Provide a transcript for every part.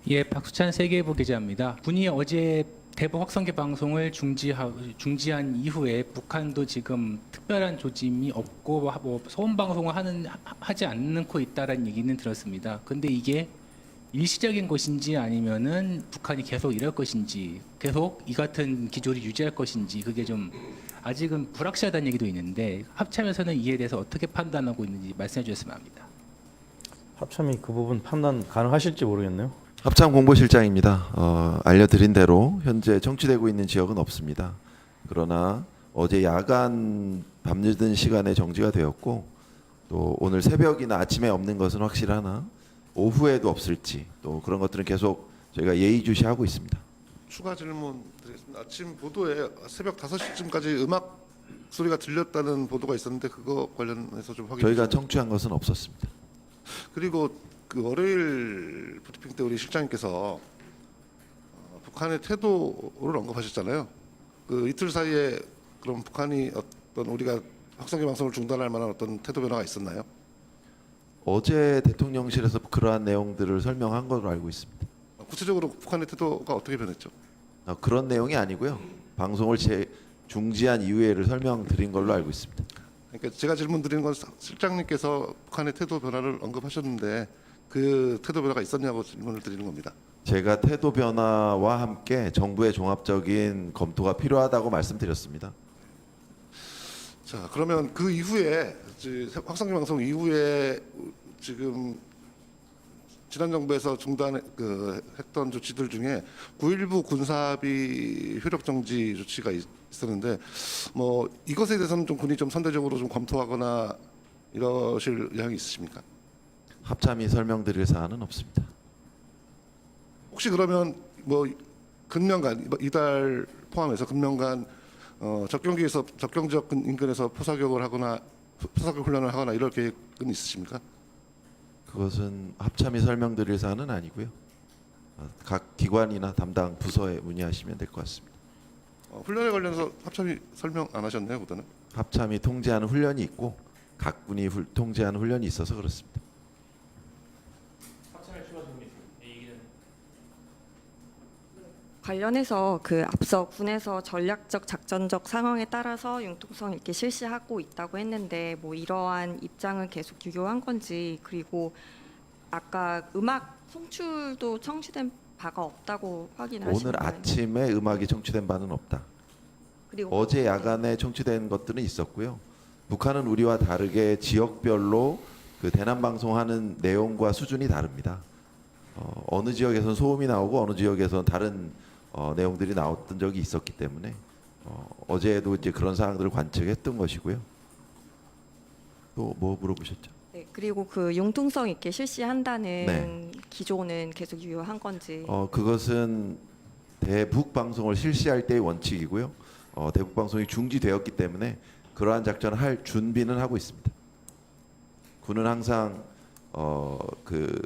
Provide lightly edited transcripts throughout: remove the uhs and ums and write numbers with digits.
예, 박수찬 세계일보 기자입니다. 군이 어제 대북 확성기 방송을 중지한 이후에 북한도 지금 특별한 조짐이 없고 뭐 소음 방송을 하지 않고 있다라는 얘기는 들었습니다. 근데 이게 일시적인 것인지 아니면은 북한이 계속 이럴 것인지, 계속 이 같은 기조를 유지할 것인지, 그게 좀 아직은 불확실하다는 얘기도 있는데 합참에서는 이에 대해서 어떻게 판단하고 있는지 말씀해 주셨으면 합니다. 합참이 그 부분 판단 가능하실지 모르겠네요. 합참 공보실장입니다. 알려드린 대로 현재 정치되고 있는 지역은 없습니다. 그러나 어제 야간 밤늦은 시간에 정지가 되었고 또 오늘 새벽이나 아침에 없는 것은 확실하나 오후에도 없을지 또 그런 것들은 계속 저희가 예의주시하고 있습니다. 추가 질문 드리겠습니다. 아침 보도에 새벽 5시쯤까지 음악 소리가 들렸다는 보도가 있었는데 그거 관련해서 좀 확인해 저희가 주시면. 청취한 것은 없었습니다. 그리고 그 월요일 브리핑 때 우리 실장님께서 북한의 태도를 언급하셨잖아요. 그 이틀 사이에 그럼 북한이 어떤 우리가 확성기 방송을 중단할 만한 어떤 태도 변화가 있었나요? 어제 대통령실에서 그러한 내용들을 설명한 걸로 알고 있습니다. 구체적으로 북한의 태도가 어떻게 변했죠? 그런 내용이 아니고요. 방송을 중지한 이유를 설명드린 걸로 알고 있습니다. 그러니까 제가 질문 드리는 건 실장님께서 북한의 태도 변화를 언급하셨는데 그 태도 변화가 있었냐고 질문을 드리는 겁니다. 제가 태도 변화와 함께 정부의 종합적인 검토가 필요하다고 말씀드렸습니다. 자, 그러면 그 이후에 확성기 방송 이후에 지금 지난 정부에서 했던 조치들 중에 9.19 군사합의 효력 정지 조치가 있었는데 뭐 이것에 대해서는 좀 군이 좀 선제적으로 좀 검토하거나 이러실 의향이 있으십니까? 합참이 설명드릴 사안은 없습니다. 혹시 그러면 뭐 근명간 이달 포함해서 근명간 적경지에서 적경지역 인근에서 포사격을 하거나 포사격 훈련을 하거나 이럴 계획은 있으십니까? 그것은 합참이 설명드릴 사안은 아니고요. 각 기관이나 담당 부서에 문의하시면 될 것 같습니다. 훈련에 관련해서 합참이 설명 안 하셨네요, 그거는. 합참이 통제하는 훈련이 있고 각 군이 통제하는 훈련이 있어서 그렇습니다. 관련해서 그 앞서 군에서 전략적 작전적 상황에 따라서 융통성 있게 실시하고 있다고 했는데 뭐 이러한 입장은 계속 유효한 건지, 그리고 아까 음악 송출도 청취된 바가 없다고 확인하신 오늘 거예요? 아침에 음악이 청취된 바는 없다. 그리고 어제 야간에 청취된 것들은 있었고요. 북한은 우리와 다르게 지역별로 그 대남 방송하는 내용과 수준이 다릅니다. 어느 지역에서는 소음이 나오고 어느 지역에서는 다른 내용들이 나왔던 적이 있었기 때문에 어제도 이제 그런 사항들을 관측했던 것이고요. 또 뭐 물어보셨죠? 네, 그리고 그 융통성 있게 실시한다는 네. 기조는 계속 유효한 건지. 그것은 대북 방송을 실시할 때의 원칙이고요. 대북 방송이 중지되었기 때문에 그러한 작전을 할 준비는 하고 있습니다. 군은 항상 그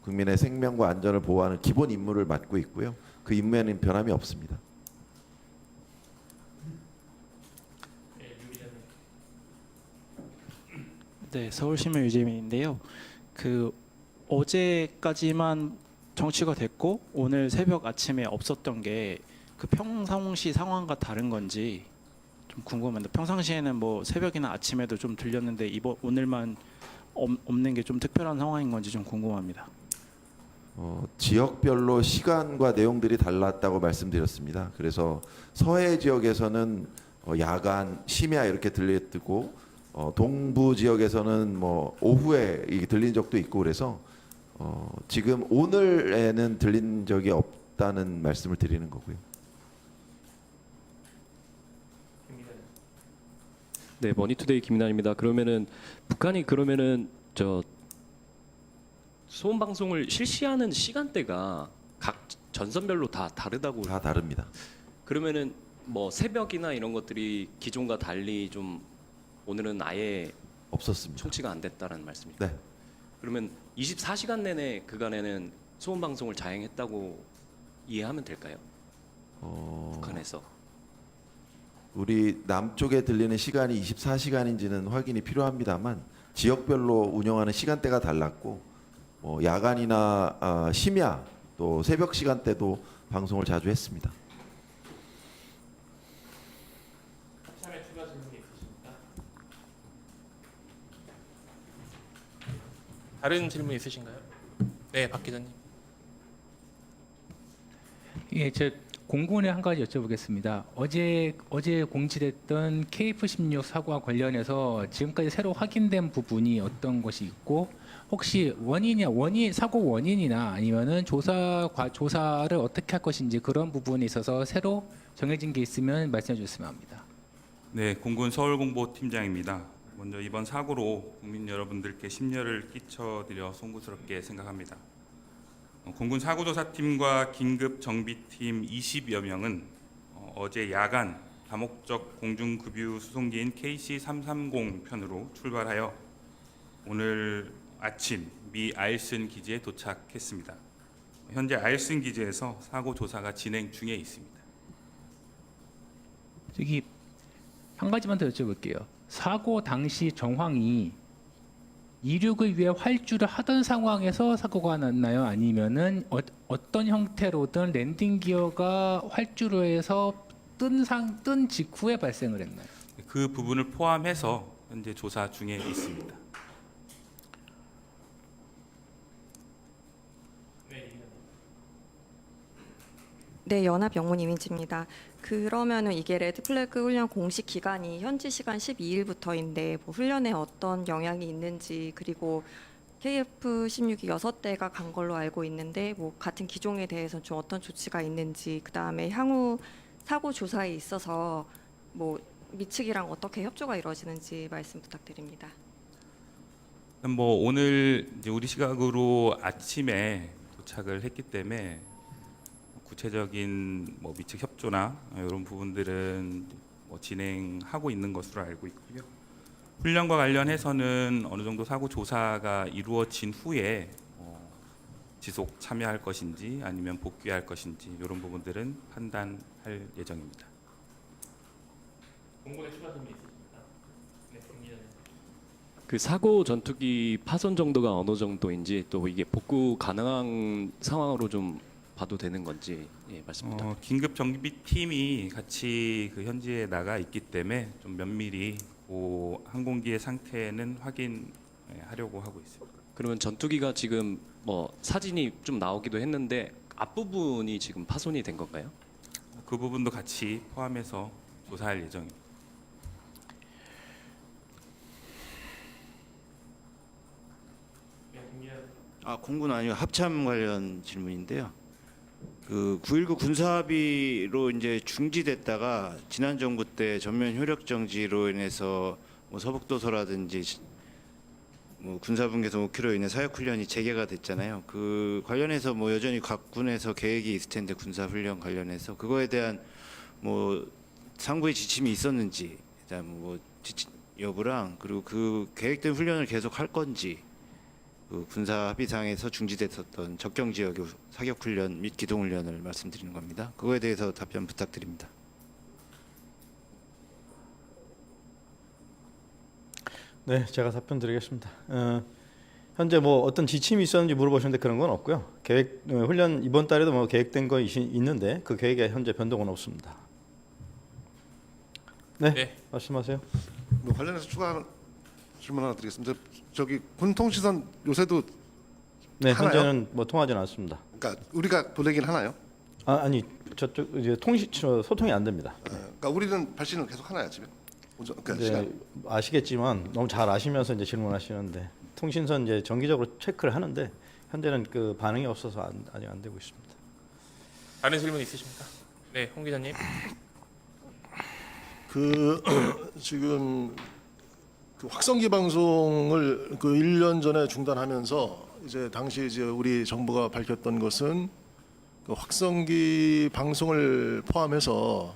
국민의 생명과 안전을 보호하는 기본 임무를 맡고 있고요. 그 임무에는 변함이 없습니다. 네, 서울시민 유재민인데요. 그 어제까지만 정치가 됐고 오늘 새벽 아침에 없었던 게 그 평상시 상황과 다른 건지 좀 궁금합니다. 평상시에는 뭐 새벽이나 아침에도 좀 들렸는데 오늘만 없는 게 좀 특별한 상황인 건지 좀 궁금합니다. 지역별로 시간과 내용들이 달랐다고 말씀드렸습니다. 그래서 서해 지역에서는 야간 심야 이렇게 들리고 동부 지역에서는 뭐 오후에 이게 들린 적도 있고 그래서 지금 오늘에는 들린 적이 없다는 말씀을 드리는 거고요. 네, 머니투데이 김민환입니다. 그러면은 북한이 저 소음 방송을 실시하는 시간대가 각 전선별로 다 다르다고. 다 다릅니다. 그러면은 뭐 새벽이나 이런 것들이 기존과 달리 좀 오늘은 아예 없었습니다. 청취가 안 됐다는 말씀이죠. 네. 그러면 24시간 내내 그간에는 소음 방송을 자행했다고 이해하면 될까요? 북한에서. 우리 남쪽에 들리는 시간이 24시간인지는 확인이 필요합니다만 지역별로 운영하는 시간대가 달랐고 야간이나 심야 또 새벽 시간대도 방송을 자주 했습니다. 합참에 추가 질문이 있으십니까? 다른 질문 있으신가요? 네, 박 기자님. 예, 저 공군에 한 가지 여쭤보겠습니다. 어제 공지됐던 KF-16 사고와 관련해서 지금까지 새로 확인된 부분이 어떤 것이 있고 혹시 사고 원인이나 아니면은 조사를 어떻게 할 것인지 그런 부분에 있어서 새로 정해진 게 있으면 말씀해 주셨으면 합니다. 네, 공군 서울공보팀장입니다. 먼저 이번 사고로 국민 여러분들께 심려를 끼쳐드려 송구스럽게 생각합니다. 공군 사고조사팀과 긴급정비팀 20여 명은 어제 야간 다목적 공중급유 수송기인 KC-330 편으로 출발하여 오늘 아침 미 아일슨 기지에 도착했습니다. 현재 아일슨 기지에서 사고 조사가 진행 중에 있습니다. 저기 한 가지만 더 여쭤볼게요. 사고 당시 정황이 이륙을 위해 활주를 하던 상황에서 사고가 났나요? 아니면은 어떤 형태로든 랜딩 기어가 활주로에서 뜬 직후에 발생을 했나요? 그 부분을 포함해서 현재 조사 중에 있습니다. 네, 연합 영문 이민지입니다. 그러면은 이게 레드플래그 훈련 공식 기간이 현지 시간 12일부터인데 뭐 훈련에 어떤 영향이 있는지 그리고 KF-16이 6대가 간 걸로 알고 있는데 뭐 같은 기종에 대해서 좀 어떤 조치가 있는지 그다음에 향후 사고 조사에 있어서 뭐 미측이랑 어떻게 협조가 이루어지는지 말씀 부탁드립니다. 뭐 오늘 이제 우리 시각으로 아침에 도착을 했기 때문에 구체적인 뭐 미측 협조나 이런 부분들은 뭐 진행하고 있는 것으로 알고 있고요. 훈련과 관련해서는 어느 정도 사고 조사가 이루어진 후에 지속 참여할 것인지 아니면 복귀할 것인지 이런 부분들은 판단할 예정입니다. 공군에 추가 질문 있으십니까? 네, 박 기자님. 그 사고 전투기 파손 정도가 어느 정도인지 또 이게 복구 가능한 상황으로 좀 봐도 되는 건지 말씀 부탁드립니다. 긴급 정비팀이 같이 그 현지에 나가 있기 때문에 좀 면밀히 그 항공기의 상태는 확인하려고 하고 있습니다. 그러면 전투기가 지금 뭐 사진이 좀 나오기도 했는데 앞부분이 지금 파손이 된 건가요? 그 부분도 같이 포함해서 조사할 예정입니다. 네, 김 기자님. 공군 아니고 합참 관련 질문인데요. 그 9.19 군사합의로 이제 중지됐다가 지난 정부 때 전면 효력 정지로 인해서 뭐 서북도서라든지 뭐 군사분계선 5km로 인해 사역 훈련이 재개가 됐잖아요. 그 관련해서 뭐 여전히 각 군에서 계획이 있을 텐데 군사 훈련 관련해서 그거에 대한 뭐 상부의 지침이 있었는지, 그다음 뭐 지침 여부랑 그리고 그 계획된 훈련을 계속 할 건지. 그 군사 합의상에서 중지됐었던 적경 지역의 사격 훈련 및 기동 훈련을 말씀드리는 겁니다. 그거에 대해서 답변 부탁드립니다. 네, 제가 답변 드리겠습니다. 현재 뭐 어떤 지침이 있었는지 물어보셨는데 그런 건 없고요. 훈련 이번 달에도 뭐 계획된 거 있는데 그 계획에 현재 변동은 없습니다. 네, 네. 말씀하세요. 뭐 관련해서 추가 질문 하나 드리겠습니다. 저기 군통신선 요새도 네, 하나요? 현재는 뭐 통하지는 않습니다. 그러니까 우리가 보내긴 하나요? 아니 저쪽 이제 소통이 안 됩니다. 그러니까 우리는 발신을 계속 하나요 지금? 그러니까 이제 시간. 아시겠지만 너무 잘 아시면서 이제 질문하시는데 통신선 이제 정기적으로 체크를 하는데 현재는 그 반응이 없어서 아직 안 되고 있습니다. 다른 질문 있으십니까? 네, 홍 기자님. 지금 그 확성기 방송을 그 1년 전에 중단하면서 이제 당시 이제 우리 정부가 밝혔던 것은 그 확성기 방송을 포함해서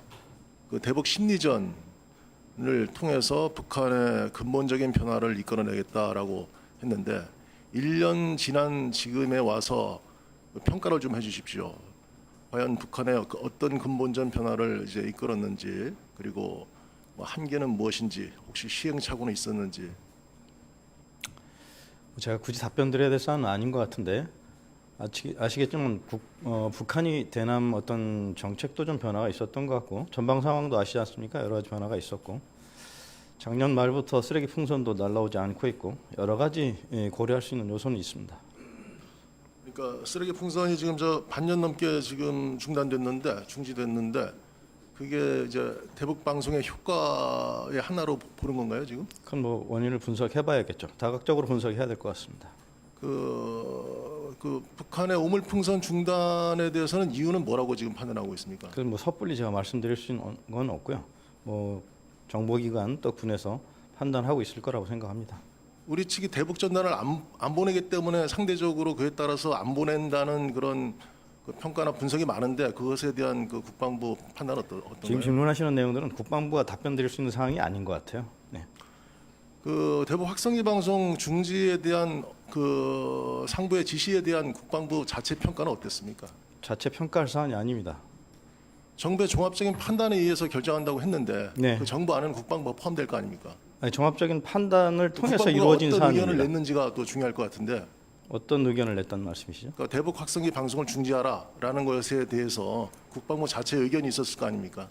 그 대북 심리전을 통해서 북한의 근본적인 변화를 이끌어내겠다라고 했는데 1년 지난 지금에 와서 평가를 좀 해주십시오. 과연 북한의 어떤 근본적 변화를 이제 이끌었는지 그리고 뭐 한계는 무엇인지 혹시 시행착오는 있었는지. 제가 굳이 답변 드려야 될 사안은 아닌 것 같은데 아시겠지만 북한이 대남 어떤 정책도 좀 변화가 있었던 것 같고 전방 상황도 아시지 않습니까? 여러 가지 변화가 있었고 작년 말부터 쓰레기 풍선도 날라오지 않고 있고 여러 가지 고려할 수 있는 요소는 있습니다. 그러니까 쓰레기 풍선이 지금 저 반년 넘게 지금 중지됐는데 그게 이제 대북 방송의 효과의 하나로 보는 건가요 지금? 그건 뭐 원인을 분석해봐야겠죠. 다각적으로 분석해야 될 것 같습니다. 그 북한의 오물풍선 중단에 대해서는 이유는 뭐라고 지금 판단하고 있습니까? 그건 뭐 섣불리 제가 말씀드릴 수 있는 건 없고요. 뭐 정보기관 또 군에서 판단하고 있을 거라고 생각합니다. 우리 측이 대북 전단을 안 보내기 때문에 상대적으로 그에 따라서 안 보낸다는 그런 그 평가나 분석이 많은데 그것에 대한 그 국방부 판단은 어떤가요? 지금 질문하시는 내용들은 국방부가 답변 드릴 수 있는 사항이 아닌 것 같아요. 네. 그 대북 확성기 방송 중지에 대한 그 상부의 지시에 대한 국방부 자체 평가는 어땠습니까? 자체 평가할 사안이 아닙니다. 정부의 종합적인 판단에 의해서 결정한다고 했는데 네. 그 정부 안에는 국방부가 포함될 거 아닙니까? 아니, 종합적인 판단을 통해서 국방부가 이루어진 어떤 사안입니다. 의견을 냈는지가 또 중요할 것 같은데 어떤 의견을 냈다는 말씀이시죠? 그러니까 대북 확성기 방송을 중지하라라는 것에 대해서 국방부 자체 의견이 있었을 거 아닙니까?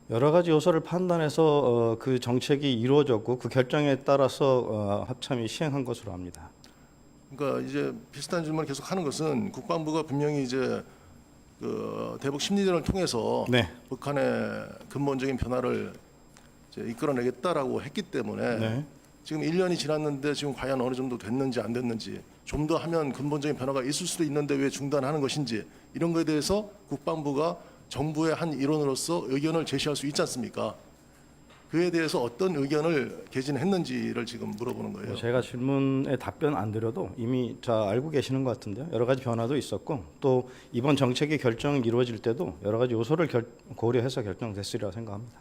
여러 가지 요소를 판단해서 그 정책이 이루어졌고 그 결정에 따라서 합참이 시행한 것으로 압니다. 그러니까 이제 비슷한 질문을 계속 하는 것은 국방부가 분명히 이제 그 대북 심리전을 통해서 네. 북한의 근본적인 변화를 이제 이끌어내겠다라고 했기 때문에 네. 지금 1년이 지났는데 지금 과연 어느 정도 됐는지 안 됐는지 좀 더 하면 근본적인 변화가 있을 수도 있는데 왜 중단하는 것인지 이런 거에 대해서 국방부가 정부의 한 일원으로서 의견을 제시할 수 있지 않습니까? 그에 대해서 어떤 의견을 개진했는지를 지금 물어보는 거예요. 제가 질문에 답변 안 드려도 이미 잘 알고 계시는 것 같은데요. 여러 가지 변화도 있었고 또 이번 정책의 결정이 이루어질 때도 여러 가지 요소를 고려해서 결정됐으리라 생각합니다.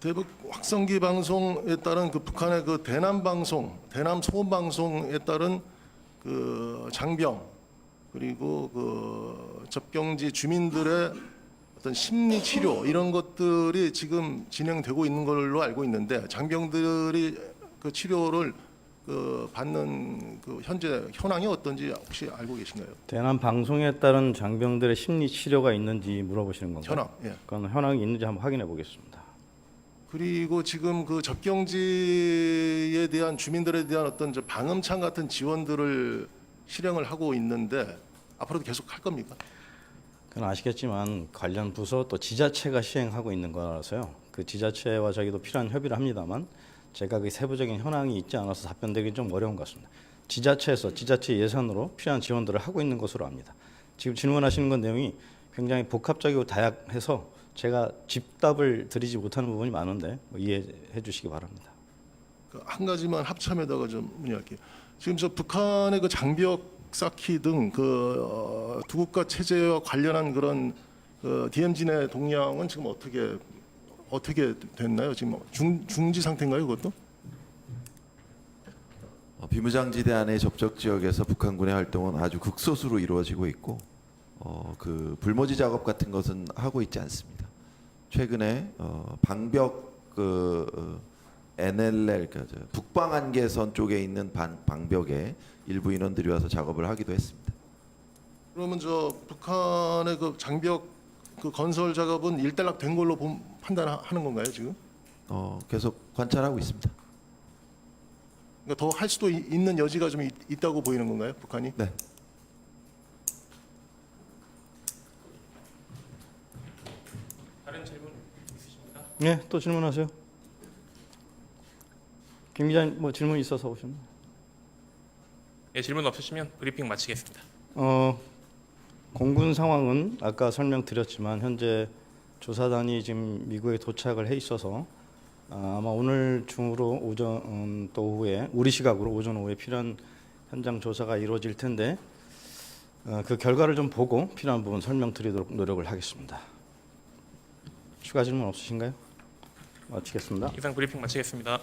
대북 확성기 방송에 따른 그 북한의 그 대남 방송, 대남 소음 방송에 따른 그 장병 그리고 그 접경지 주민들의 어떤 심리 치료 이런 것들이 지금 진행되고 있는 걸로 알고 있는데 장병들이 그 치료를 그 받는 그 현재 현황이 어떤지 혹시 알고 계신가요? 대남 방송에 따른 장병들의 심리 치료가 있는지 물어보시는 건가요? 현황. 예. 그건 현황이 있는지 한번 확인해 보겠습니다. 그리고 지금 그 접경지에 대한 주민들에 대한 어떤 저 방음창 같은 지원들을 실행을 하고 있는데 앞으로도 계속 할 겁니까? 그건 아시겠지만 관련 부서 또 지자체가 시행하고 있는 거라서요. 그 지자체와 저희도 필요한 협의를 합니다만 제가 그 세부적인 현황이 있지 않아서 답변드리기 좀 어려운 것 같습니다. 지자체에서 지자체 예산으로 필요한 지원들을 하고 있는 것으로 압니다. 지금 질문하시는 건 내용이 굉장히 복합적이고 다양해서 제가 집답을 드리지 못하는 부분이 많은데 이해해 주시기 바랍니다. 한 가지만 합참에다가 좀 문의할게요. 지금 저 북한의 그 장벽 쌓기 등 그 두 국가 체제와 관련한 그런 그 DMZ 내 동향은 지금 어떻게 됐나요? 지금 중지 상태인가요, 그것도? 비무장지대 안의 접촉 지역에서 북한군의 활동은 아주 극소수로 이루어지고 있고 그 불모지 작업 같은 것은 하고 있지 않습니다. 최근에 방벽 NLL 그러니까 북방 한계선 쪽에 있는 방벽에 일부 인원들이 와서 작업을 하기도 했습니다. 그러면 저 북한의 그 장벽 그 건설 작업은 일단락 된 걸로 판단하는 건가요, 지금? 계속 관찰하고 있습니다. 그러니까 더 할 수도 있는 여지가 좀 있다고 보이는 건가요, 북한이? 네. 다른 질문 있으십니까? 네, 또 질문하세요. 김 기자님 뭐 질문 있어서 오셨나요? 네, 질문 없으시면 브리핑 마치겠습니다. 공군 상황은 아까 설명드렸지만 현재 조사단이 지금 미국에 도착을 해 있어서 아마 오늘 중으로 오전 또 오후에 우리 시각으로 오전 오후에 필요한 현장 조사가 이루어질 텐데 그 결과를 좀 보고 필요한 부분 설명드리도록 노력을 하겠습니다. 추가 질문 없으신가요? 마치겠습니다. 이상 브리핑 마치겠습니다.